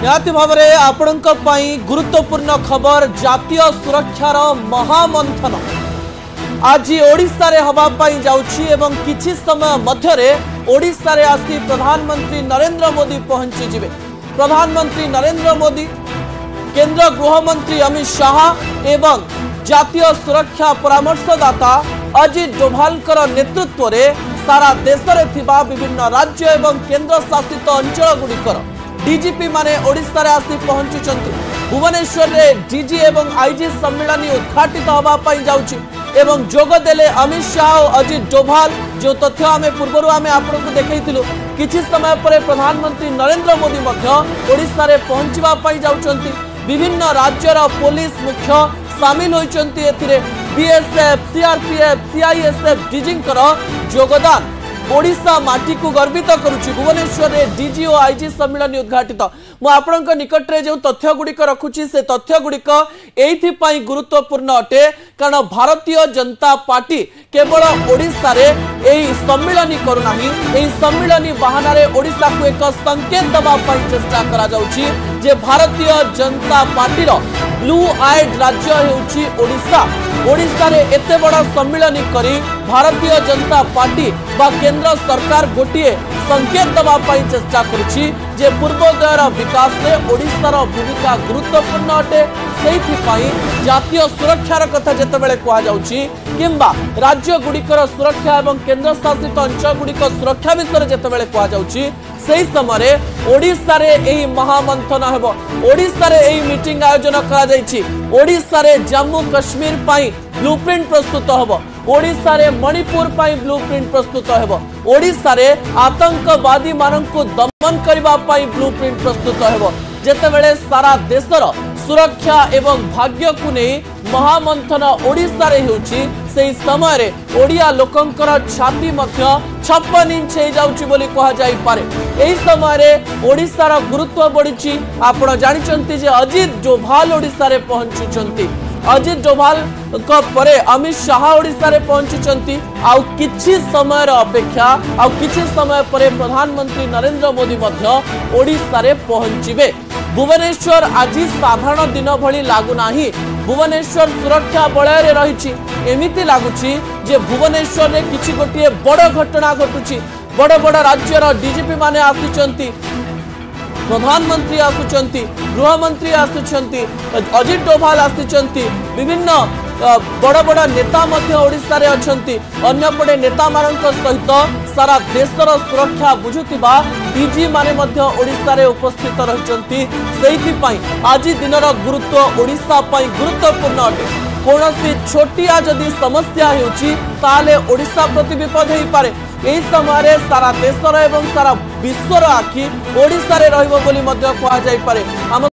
निहाती भाव में आपणक गुरुत्वपूर्ण खबर जातीय सुरक्षार महामंथन आज ओडिशा रे हवापाई जाउछि एवं किछि समय मध्यरे ओडिशा रे आसी प्रधानमंत्री नरेंद्र मोदी पहुंची जिवे। प्रधानमंत्री नरेंद्र मोदी, केंद्र गृहमंत्री अमित शाह एवं जातीय सुरक्षा परामर्शदाता अजित डोभालकर नेतृत्व में सारा देश में थिबा विभिन्न राज्य एवं केंद्र शासित अंचल गुड़िकर डीजीपी माने ओडिशा रे आसी पहुंचुचंती। भुवनेश्वर रे डीजी एवं आईजी सम्मेलन उद्घाटित होबा पई जाउछि एवं जोग देले अमित शाह और अजित डोभाल। जो तथ्य आमे पूर्वरु आमे आपनको देखैथिलु किछि समय परे प्रधानमंत्री नरेंद्र मोदी मध्य ओडिशा रे पहुंचबा पई जाउचंती। विभिन्न राज्यर पुलिस मुख्य सामिल होइचंती। एथिरे बीएसएफ, सीआरपीएफ, सीआईएसएफ डीजींकर योगदान ओडिशा माटी को गर्वित करुछि। भुवनेश्वर रे डीजी और आईजी सम्मेलन उद्घाटित मु आपणक निकट रे जो तथ्य गुड़िक रखुछि से तथ्य गुड़िक एथि पई गुरुत्वपूर्ण अटे कारण भारतीय जनता पार्टी केवल ओडिशा रे एही सम्मेलन करूनाही। एही सम्मेलन बहाना रे ओडिशा को एक संकेत दबा पई चेष्टा करा जाउछि जे भारतीय जनता पार्टी रो ब्लू आइड राज्य हेउछि ओडिशा। ओडिशा रे एते बड़ा सम्मेलन करी भारतीय जनता पार्टी बा केंद्र सरकार गोटिए संकेत दबा पई चेष्टा करुछि जे पूर्वोदयर विकास में ओडिशार भूमिका गुरुत्वपूर्ण अटे। जातीय सुरक्षार कथा जेतेबेले कहा जाउछि किंबा राज्य गुड़िकर सुरक्षा एवं केंद्र शासित अंचल गुड़िक सुरक्षा विषय जेतेबेले कहा जाउछि सेही समय ओडिशा रे एही महामंथन हेबो। ओडिशा रे एही मीटिंग आयोजन करा जाइछि। ओडिशा रे जम्मू कश्मीर पई ब्लूप्रिंट प्रस्तुत हेबो। ओडिशा रे मणिपुर पई ब्लूप्रिंट प्रस्तुत हेबो। ओडिशा रे आतंकवादी माननकु दमन करबा पई ब्लूप्रिंट प्रस्तुत हेबो। जेतेबेले सारा देशर सुरक्षा एवं भाग्य को नहीं महामंथन ओडिशा रे हेउछि सेही समय रे ओडिया लोकंकर छाती मध्य 56 इंच हे जाउछि बोली कहा जाई पारे। एही समय रे ओडिशार गुरुत्व बढ़िछि। आपण जानिचंती जे अजित डोभाल ओडिशा रे पहुंचुचंती। अजित डोभाल को परे अमित शाह ओडिशा रे पहुंचुचंती। आउ किछि समय रे अपेक्षा आउ किछि समय परे प्रधानमंत्री नरेंद्र मोदी मध्य ओडिशा रे पहुंचिबे। भुवनेश्वर आज साधारण दिन भली लागू नाही। भुवनेश्वर सुरक्षा बलय रे रहिछि। एमिति लागुछि जे भुवनेश्वर रे किछि गोटिए बड़ घटना घटुछि। बड़ बड़ राज्यर डीजीपी माने आसुचंती, प्रधानमंत्री आसुचंती, गृहमंत्री आसुचंती, अजित डोभाल आसुचंती, विभिन्न बड़ बड़ नेता मध्य ओडिशा रे अछंती। अन्यपटे नेता मानक सहित सारा देशर सुरक्षा बुझुतिबा डीजी माने मध्य ओडिशा रे उपस्थित रहिचंती। सेहि पई आज दिनर गुरुत्व ओडिशा पई गुरुत्वपूर्ण अटे। कोनोसी छोटिया जदि समस्या हेउची ताले ओडिशा प्रति विपद हेई पारे। एही समय रे सारा देशर एवं सारा विश्वर आखि ओडिशा रे रहिबो बोली मध्य कहा जाई पारे।